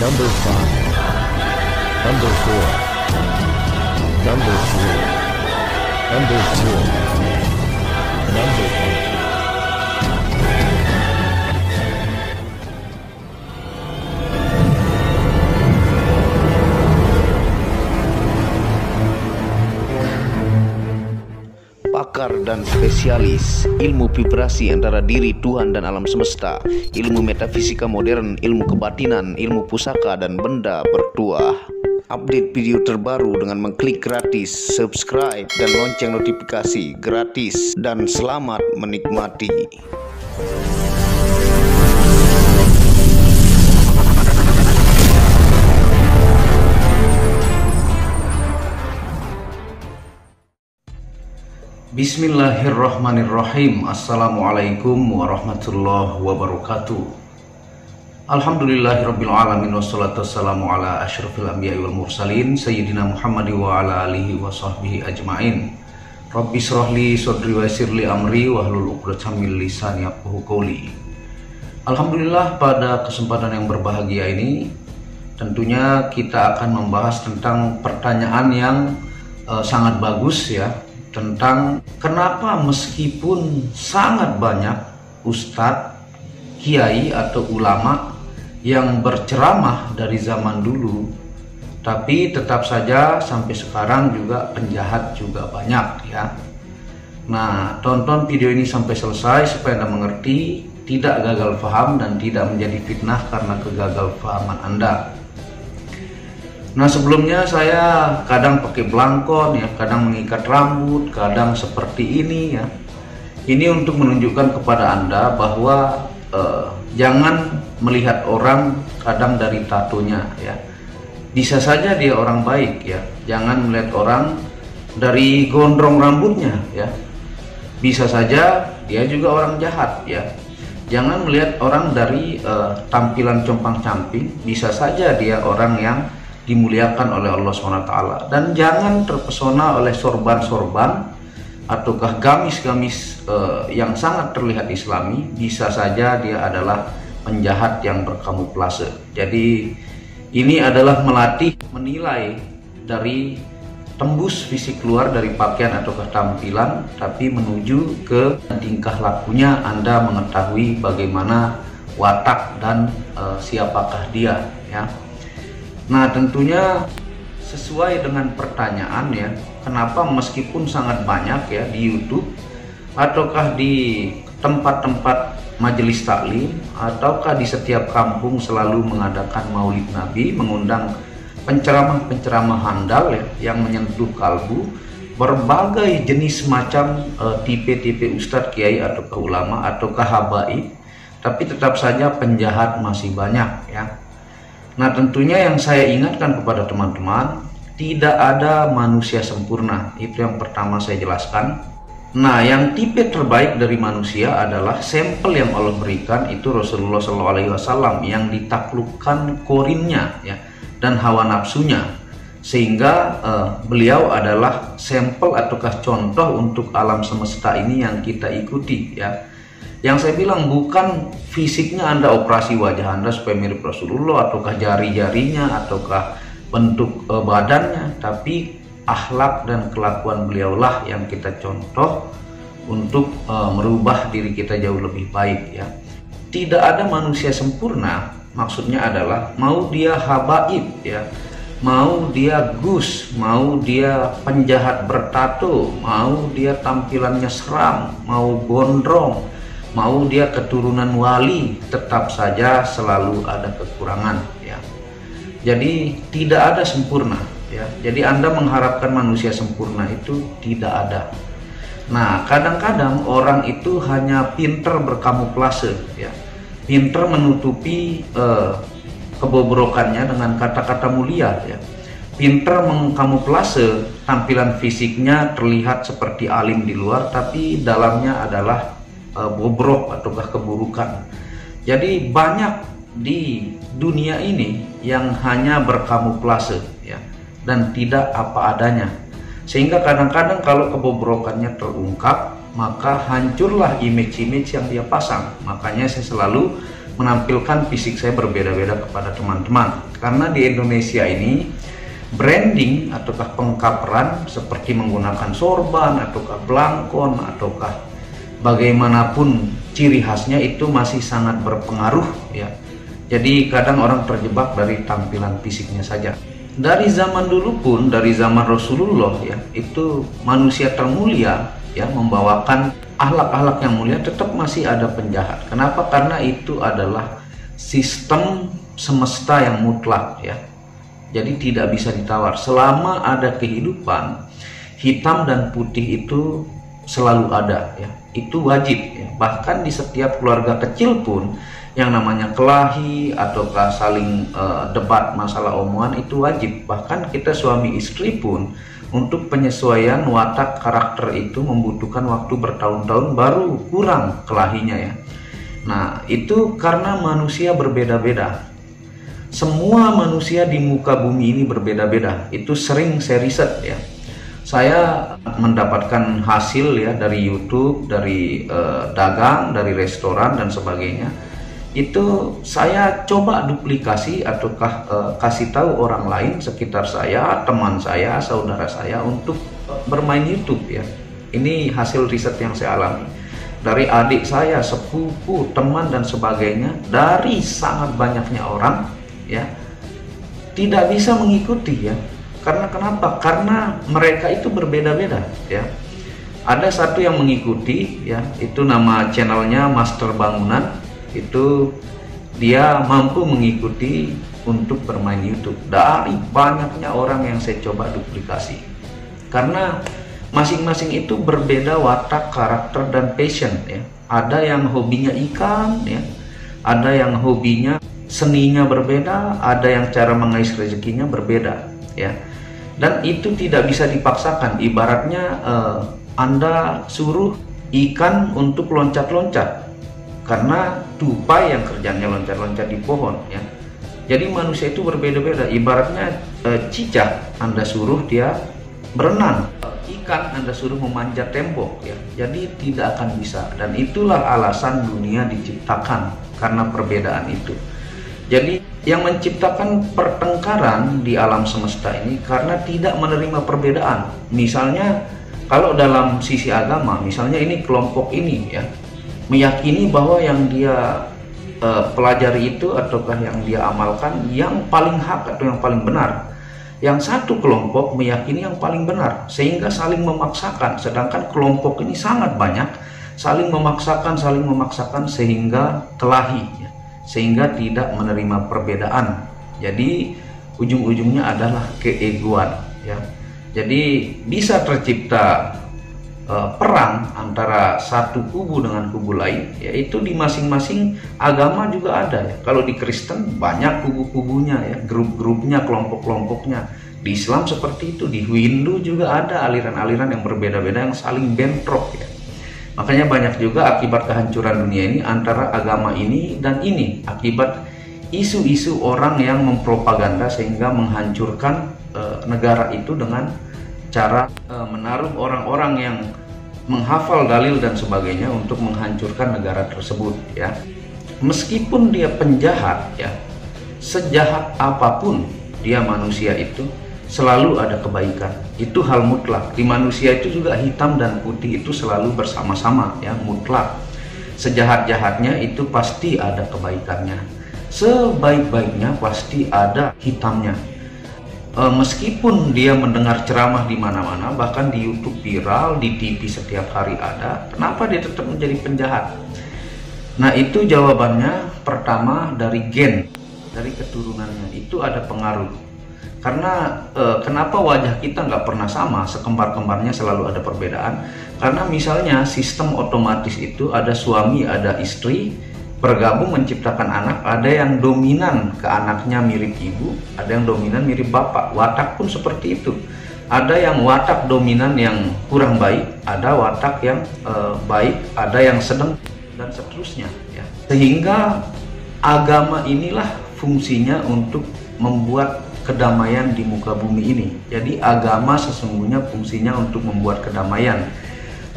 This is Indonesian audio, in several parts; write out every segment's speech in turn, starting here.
Number 5, Number 4, Number 3, Number 2, Number 1. Pakar dan spesialis ilmu vibrasi antara diri Tuhan dan alam semesta, ilmu metafisika modern, ilmu kebatinan, ilmu pusaka dan benda bertuah. Update video terbaru dengan mengklik gratis, subscribe dan lonceng notifikasi gratis, dan selamat menikmati. Bismillahirrahmanirrahim. Assalamualaikum warahmatullahi wabarakatuh. Alhamdulillahirabbil alamin, wassalatu wassalamu ala asyrafil anbiya'i wal mursalin sayyidina Muhammad wa ala alihi wa sahbihi ajmain. Rabbi shrahli sadri wa yassirli amri wahlul 'uqdatam min lisani yafqahu qawli. Alhamdulillah, pada kesempatan yang berbahagia ini tentunya kita akan membahas tentang pertanyaan yang sangat bagus ya, tentang kenapa meskipun sangat banyak ustadz, kiai atau ulama yang berceramah dari zaman dulu, tapi tetap saja sampai sekarang juga penjahat juga banyak ya. Nah, tonton video ini sampai selesai supaya Anda mengerti, tidak gagal paham dan tidak menjadi fitnah karena kegagalpahaman Anda. Nah, sebelumnya saya kadang pakai belangkon ya, kadang mengikat rambut, kadang seperti ini ya. Ini untuk menunjukkan kepada Anda bahwa jangan melihat orang kadang dari tatonya ya. Bisa saja dia orang baik ya. Jangan melihat orang dari gondrong rambutnya ya. Bisa saja dia juga orang jahat ya. Jangan melihat orang dari tampilan compang-camping. Bisa saja dia orang yang dimuliakan oleh Allah SWT. Dan jangan terpesona oleh sorban-sorban ataukah gamis-gamis yang sangat terlihat islami. Bisa saja dia adalah penjahat yang berkamuflase. Jadi ini adalah melatih menilai dari tembus fisik luar dari pakaian ataukah tampilan, tapi menuju ke tingkah lakunya. Anda mengetahui bagaimana watak dan siapakah dia ya. Nah, tentunya sesuai dengan pertanyaan ya, kenapa meskipun sangat banyak ya di YouTube ataukah di tempat-tempat majelis taklim ataukah di setiap kampung selalu mengadakan Maulid Nabi, mengundang penceramah-penceramah handal ya, yang menyentuh kalbu, berbagai jenis macam tipe-tipe ustadz, kiai ataukah ulama ataukah habaib, tapi tetap saja penjahat masih banyak ya. Nah, tentunya yang saya ingatkan kepada teman-teman, tidak ada manusia sempurna. Itu yang pertama saya jelaskan. Nah, yang tipe terbaik dari manusia adalah sampel yang Allah berikan, itu Rasulullah SAW yang ditaklukkan korinnya ya, dan hawa nafsunya, sehingga beliau adalah sampel ataukah contoh untuk alam semesta ini yang kita ikuti ya. Yang saya bilang bukan fisiknya Anda operasi wajah Anda supaya mirip Rasulullah ataukah jari-jarinya ataukah bentuk badannya, tapi akhlak dan kelakuan beliaulah yang kita contoh untuk merubah diri kita jauh lebih baik ya. Tidak ada manusia sempurna, maksudnya adalah mau dia habaib ya, mau dia gus, mau dia penjahat bertato, mau dia tampilannya seram, mau gondrong, mau dia keturunan wali, tetap saja selalu ada kekurangan ya. Jadi tidak ada sempurna ya. Jadi Anda mengharapkan manusia sempurna itu tidak ada. Nah, kadang-kadang orang itu hanya pinter berkamuflase ya, pinter menutupi kebobrokannya dengan kata-kata mulia ya, pinter mengkamuflase tampilan fisiknya terlihat seperti alim di luar, tapi dalamnya adalah bobrok ataukah keburukan. Jadi banyak di dunia ini yang hanya berkamuflase ya, dan tidak apa adanya, sehingga kadang-kadang kalau kebobrokannya terungkap, maka hancurlah image-image yang dia pasang. Makanya saya selalu menampilkan fisik saya berbeda-beda kepada teman-teman. Karena di Indonesia ini branding ataukah pengkaperan seperti menggunakan sorban ataukah belangkon ataukah bagaimanapun ciri khasnya itu masih sangat berpengaruh ya. Jadi kadang orang terjebak dari tampilan fisiknya saja. Dari zaman dulu pun, dari zaman Rasulullah ya, itu manusia termulia ya, membawakan akhlak-akhlak yang mulia, tetap masih ada penjahat. Kenapa? Karena itu adalah sistem semesta yang mutlak ya. Jadi tidak bisa ditawar. Selama ada kehidupan, hitam dan putih itu selalu ada ya. Itu wajib ya. Bahkan di setiap keluarga kecil pun yang namanya kelahi ataukah saling debat masalah omongan itu wajib. Bahkan kita suami istri pun untuk penyesuaian watak karakter itu membutuhkan waktu bertahun-tahun baru kurang kelahinya ya. Nah itu karena manusia berbeda-beda. Semua manusia di muka bumi ini berbeda-beda. Itu sering saya riset ya. Saya mendapatkan hasil ya dari YouTube, dari dagang, dari restoran dan sebagainya. Itu saya coba duplikasi ataukah kasih tahu orang lain sekitar saya, teman saya, saudara saya untuk bermain YouTube ya. Ini hasil riset yang saya alami dari adik saya, sepupu, teman dan sebagainya. Dari sangat banyaknya orang ya tidak bisa mengikuti ya. Karena kenapa? Karena mereka itu berbeda-beda ya. Ada satu yang mengikuti ya, itu nama channelnya Master Bangunan. Itu dia mampu mengikuti untuk bermain YouTube dari banyaknya orang yang saya coba duplikasi. Karena masing-masing itu berbeda watak, karakter dan passion ya. Ada yang hobinya ikan ya, ada yang hobinya seninya berbeda, ada yang cara mengais rezekinya berbeda ya. Dan itu tidak bisa dipaksakan. Ibaratnya Anda suruh ikan untuk loncat-loncat karena tupai yang kerjanya loncat-loncat di pohon ya. Jadi manusia itu berbeda-beda. Ibaratnya cicak Anda suruh dia berenang, ikan Anda suruh memanjat tembok ya. Jadi tidak akan bisa. Dan itulah alasan dunia diciptakan, karena perbedaan itu. Jadi yang menciptakan pertengkaran di alam semesta ini karena tidak menerima perbedaan. Misalnya kalau dalam sisi agama, misalnya ini kelompok ini ya meyakini bahwa yang dia pelajari itu ataukah yang dia amalkan yang paling hak atau yang paling benar. Yang satu kelompok meyakini yang paling benar, sehingga saling memaksakan. Sedangkan kelompok ini sangat banyak, saling memaksakan sehingga kelahi ya. Sehingga tidak menerima perbedaan. Jadi ujung-ujungnya adalah keegoan ya. Jadi bisa tercipta perang antara satu kubu dengan kubu lain, yaitu di masing-masing agama juga ada ya. Kalau di Kristen banyak kubu-kubunya ya, grup-grupnya, kelompok-kelompoknya. Di Islam seperti itu, di Hindu juga ada aliran-aliran yang berbeda-beda yang saling bentrok ya. Makanya banyak juga akibat kehancuran dunia ini antara agama ini dan ini, akibat isu-isu orang yang mempropaganda sehingga menghancurkan negara itu dengan cara menaruh orang-orang yang menghafal dalil dan sebagainya untuk menghancurkan negara tersebut ya. Meskipun dia penjahat ya, sejahat apapun dia manusia itu selalu ada kebaikan. Itu hal mutlak. Di manusia itu juga hitam dan putih itu selalu bersama-sama ya, mutlak. Sejahat-jahatnya itu pasti ada kebaikannya. Sebaik-baiknya pasti ada hitamnya. Meskipun dia mendengar ceramah di mana-mana, bahkan di YouTube viral, di TV setiap hari ada, kenapa dia tetap menjadi penjahat? Nah itu jawabannya pertama dari gen, dari keturunannya itu ada pengaruh. Karena kenapa wajah kita nggak pernah sama, sekembar-kembarnya selalu ada perbedaan? Karena misalnya sistem otomatis itu ada suami, ada istri, bergabung menciptakan anak. Ada yang dominan ke anaknya mirip ibu, ada yang dominan mirip bapak. Watak pun seperti itu. Ada yang watak dominan yang kurang baik, ada watak yang baik, ada yang sedang dan seterusnya ya. Sehingga agama inilah fungsinya untuk membuat kedamaian di muka bumi ini. Jadi agama sesungguhnya fungsinya untuk membuat kedamaian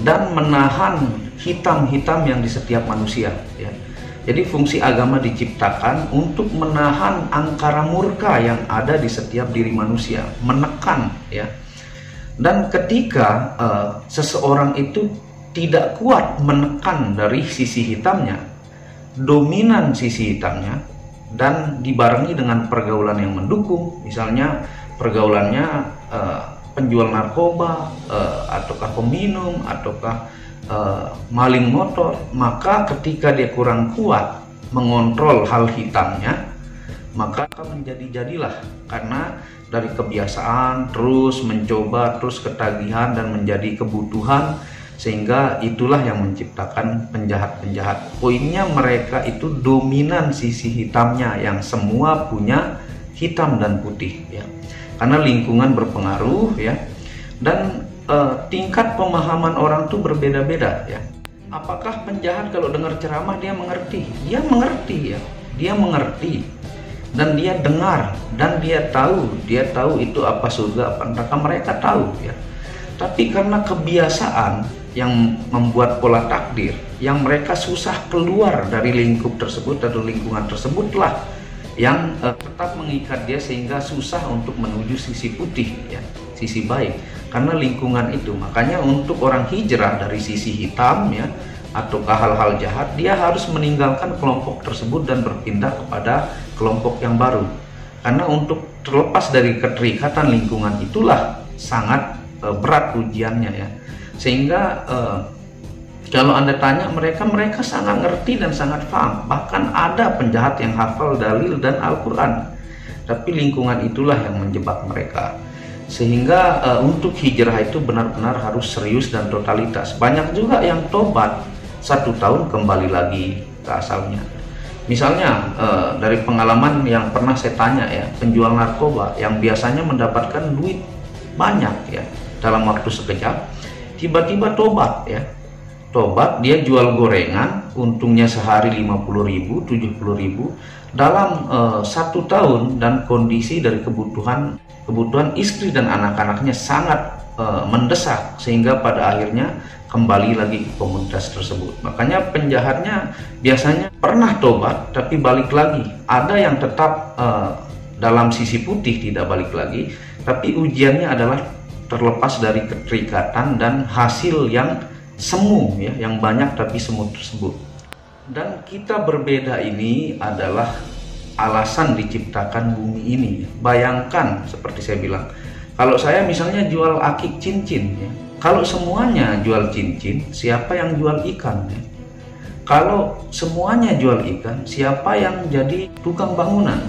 dan menahan hitam-hitam yang di setiap manusia ya. Jadi fungsi agama diciptakan untuk menahan angkara murka yang ada di setiap diri manusia, menekan ya. Dan ketika seseorang itu tidak kuat menekan dari sisi hitamnya, dominan sisi hitamnya, dan dibarengi dengan pergaulan yang mendukung, misalnya pergaulannya penjual narkoba, ataukah peminum, ataukah maling motor, maka ketika dia kurang kuat mengontrol hal hitamnya, maka akan menjadi-jadilah karena dari kebiasaan terus mencoba, terus ketagihan dan menjadi kebutuhan, sehingga itulah yang menciptakan penjahat-penjahat. Poinnya mereka itu dominan sisi hitamnya yang semua punya hitam dan putih ya. Karena lingkungan berpengaruh ya, dan tingkat pemahaman orang tuh berbeda-beda ya. Apakah penjahat kalau dengar ceramah dia mengerti? Dia mengerti ya, dia mengerti dan dia dengar dan dia tahu itu apa surga apa neraka, mereka tahu ya. Tapi karena kebiasaan yang membuat pola takdir yang mereka susah keluar dari lingkup tersebut atau lingkungan tersebutlah yang tetap mengikat dia sehingga susah untuk menuju sisi putih ya, sisi baik, karena lingkungan itu. Makanya untuk orang hijrah dari sisi hitam ya atau ke hal-hal jahat, dia harus meninggalkan kelompok tersebut dan berpindah kepada kelompok yang baru, karena untuk terlepas dari keterikatan lingkungan itulah sangat berat ujiannya ya. Sehingga kalau Anda tanya mereka sangat ngerti dan sangat paham. Bahkan ada penjahat yang hafal dalil dan Al-Quran, tapi lingkungan itulah yang menjebak mereka. Sehingga untuk hijrah itu benar-benar harus serius dan totalitas. Banyak juga yang tobat 1 tahun kembali lagi ke asalnya. Misalnya dari pengalaman yang pernah saya tanya ya, penjual narkoba yang biasanya mendapatkan duit banyak ya dalam waktu sekejap, tiba-tiba tobat ya. Tobat, dia jual gorengan, untungnya sehari 50.000, 70.000 dalam 1 tahun, dan kondisi dari kebutuhan istri dan anak-anaknya sangat mendesak, sehingga pada akhirnya kembali lagi ke komunitas tersebut. Makanya penjahatnya biasanya pernah tobat tapi balik lagi. Ada yang tetap dalam sisi putih tidak balik lagi, tapi ujiannya adalah terlepas dari keterikatan dan hasil yang semu ya, yang banyak tapi semu tersebut. Dan kita berbeda ini adalah alasan diciptakan bumi ini. Bayangkan seperti saya bilang, kalau saya misalnya jual akik cincin ya, kalau semuanya jual cincin, siapa yang jual ikan ya? Kalau semuanya jual ikan, siapa yang jadi tukang bangunan?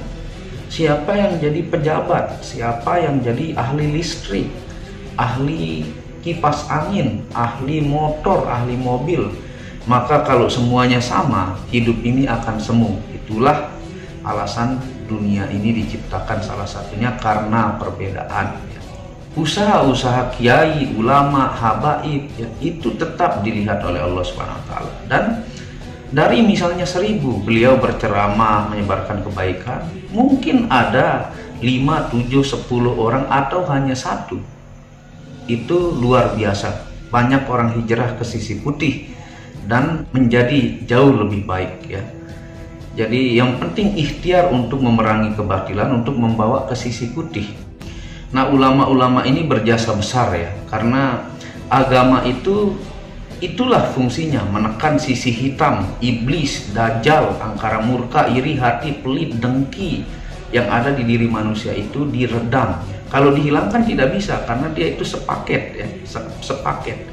Siapa yang jadi pejabat? Siapa yang jadi ahli listrik, ahli kipas angin, ahli motor, ahli mobil? Maka kalau semuanya sama, hidup ini akan semu. Itulah alasan dunia ini diciptakan, salah satunya karena perbedaan. Usaha-usaha kiai, ulama, habaib ya, itu tetap dilihat oleh Allah SWT. Dan dari misalnya 1000 beliau berceramah menyebarkan kebaikan, mungkin ada 5, 7, 10 orang atau hanya 1. Itu luar biasa. Banyak orang hijrah ke sisi putih dan menjadi jauh lebih baik ya. Jadi yang penting ikhtiar untuk memerangi kebatilan, untuk membawa ke sisi putih. Nah, ulama-ulama ini berjasa besar ya, karena agama itulah fungsinya, menekan sisi hitam, iblis, dajjal, angkara murka, iri hati, pelit, dengki yang ada di diri manusia itu diredam. Kalau dihilangkan tidak bisa, karena dia itu sepaket ya, sepaket.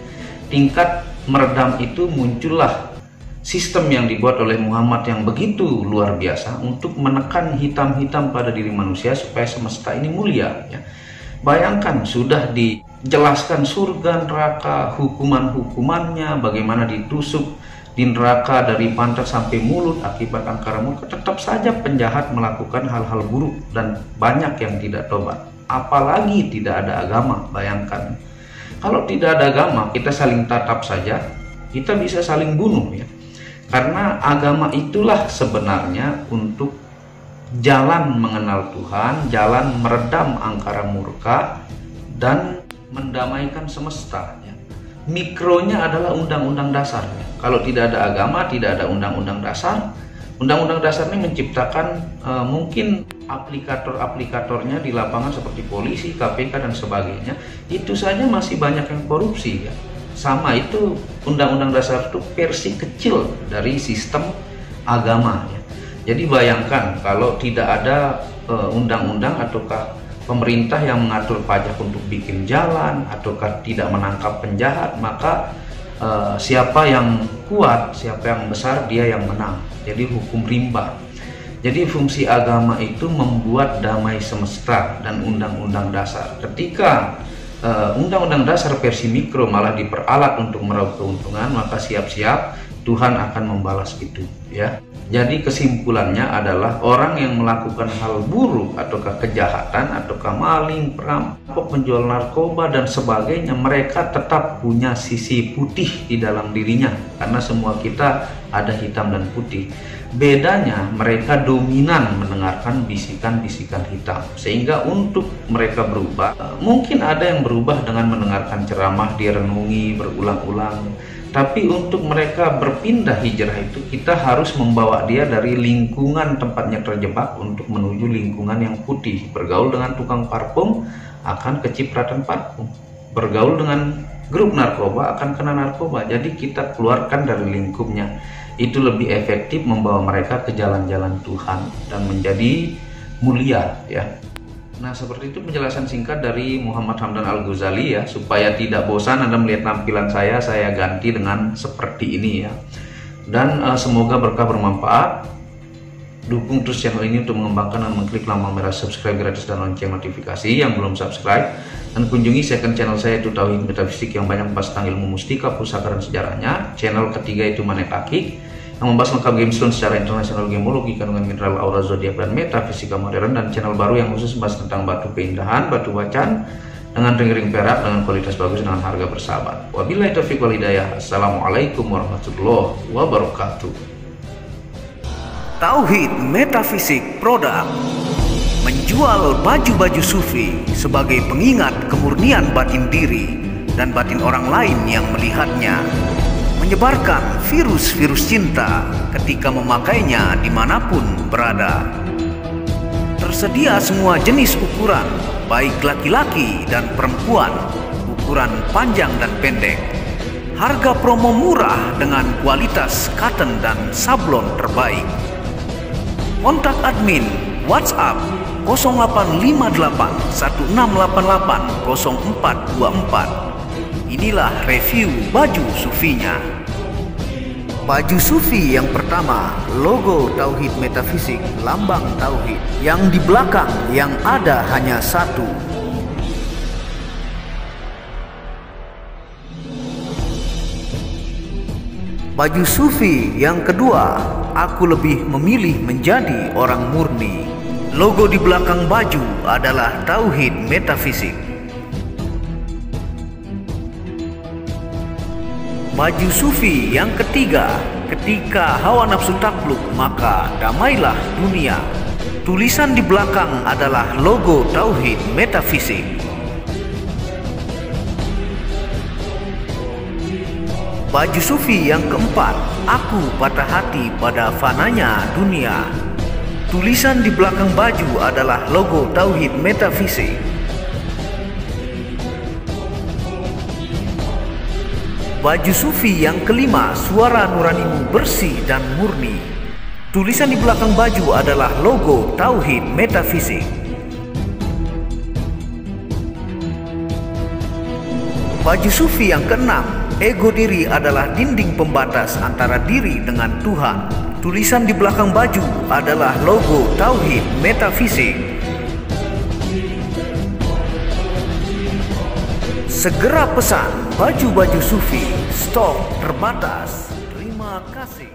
Tingkat meredam itu muncullah sistem yang dibuat oleh Muhammad yang begitu luar biasa untuk menekan hitam-hitam pada diri manusia supaya semesta ini mulia ya. Bayangkan, sudah dijelaskan surga, neraka, hukuman-hukumannya, bagaimana ditusuk di neraka dari pantat sampai mulut akibat angkara murka, tetap saja penjahat melakukan hal-hal buruk dan banyak yang tidak tobat. Apalagi tidak ada agama. Bayangkan, kalau tidak ada agama, kita saling tatap saja, kita bisa saling bunuh ya. Karena agama itulah sebenarnya untuk jalan mengenal Tuhan, jalan meredam angkara murka dan mendamaikan semesta ya. Mikronya adalah undang-undang dasar ya. Kalau tidak ada agama, tidak ada undang-undang dasar, Undang-undang dasar ini menciptakan mungkin aplikator-aplikatornya di lapangan seperti polisi, KPK dan sebagainya, itu saja masih banyak yang korupsi ya. Sama itu undang-undang dasar itu versi kecil dari sistem agama ya. Jadi bayangkan kalau tidak ada undang-undang ataukah pemerintah yang mengatur pajak untuk bikin jalan ataukah tidak menangkap penjahat, maka siapa yang kuat, siapa yang besar, dia yang menang. Jadi hukum rimba. Jadi fungsi agama itu membuat damai semesta dan undang-undang dasar. Ketika undang-undang dasar versi mikro malah diperalat untuk meraup keuntungan, maka siap-siap Tuhan akan membalas itu ya. Jadi kesimpulannya adalah orang yang melakukan hal buruk ataukah kejahatan ataukah maling, perampok, penjual narkoba dan sebagainya, mereka tetap punya sisi putih di dalam dirinya, karena semua kita ada hitam dan putih. Bedanya mereka dominan mendengarkan bisikan-bisikan hitam, sehingga untuk mereka berubah, mungkin ada yang berubah dengan mendengarkan ceramah direnungi berulang-ulang. Tapi untuk mereka berpindah hijrah itu, kita harus membawa dia dari lingkungan tempatnya terjebak untuk menuju lingkungan yang putih. Bergaul dengan tukang parfum akan kecipratan parfum, bergaul dengan grup narkoba akan kena narkoba. Jadi kita keluarkan dari lingkupnya. Itu lebih efektif membawa mereka ke jalan-jalan Tuhan dan menjadi mulia ya. Nah, seperti itu penjelasan singkat dari Muhammad Hamdan Al-Ghazali ya. Supaya tidak bosan Anda melihat tampilan saya ganti dengan seperti ini ya. Dan semoga berkah bermanfaat. Dukung terus channel ini untuk mengembangkan dan mengklik lambang merah subscribe gratis dan lonceng notifikasi yang belum subscribe. Dan kunjungi second channel saya, itu Tauhid Metafisik, yang banyak membahas tentang ilmu mustika, pusaka dan sejarahnya. Channel ketiga itu Manek Akik, yang membahas lengkap gemstone secara internasional, gemologi, kandungan mineral, aura, zodiak, dan metafisika modern. Dan channel baru yang khusus membahas tentang batu keindahan, batu bacan dengan ring-ring perak dengan kualitas bagus dengan harga bersahabat. Wabillahi taufiq wal hidayah. Assalamualaikum warahmatullahi wabarakatuh. Tauhid Metafisik Produk menjual baju-baju sufi sebagai pengingat kemurnian batin diri dan batin orang lain yang melihatnya, menyebarkan virus-virus cinta ketika memakainya dimanapun berada. Tersedia semua jenis ukuran, baik laki-laki dan perempuan, ukuran panjang dan pendek. Harga promo murah dengan kualitas cotton dan sablon terbaik. Kontak admin WhatsApp 0858 1688 0424. Inilah review baju sufinya. Baju sufi yang pertama, logo Tauhid Metafisik, lambang Tauhid. Yang di belakang yang ada hanya satu. Baju sufi yang kedua, aku lebih memilih menjadi orang murni. Logo di belakang baju adalah Tauhid Metafisik. Baju sufi yang ketiga, ketika hawa nafsu takluk maka damailah dunia. Tulisan di belakang adalah logo Tauhid Metafisik. Baju sufi yang keempat, aku patah hati pada fananya dunia. Tulisan di belakang baju adalah logo Tauhid Metafisik. Baju sufi yang kelima, suara nuranimu bersih dan murni. Tulisan di belakang baju adalah logo Tauhid Metafisik. Baju sufi yang keenam, ego diri adalah dinding pembatas antara diri dengan Tuhan. Tulisan di belakang baju adalah logo Tauhid Metafisik. Segera pesan baju-baju sufi, stok terbatas. Terima kasih.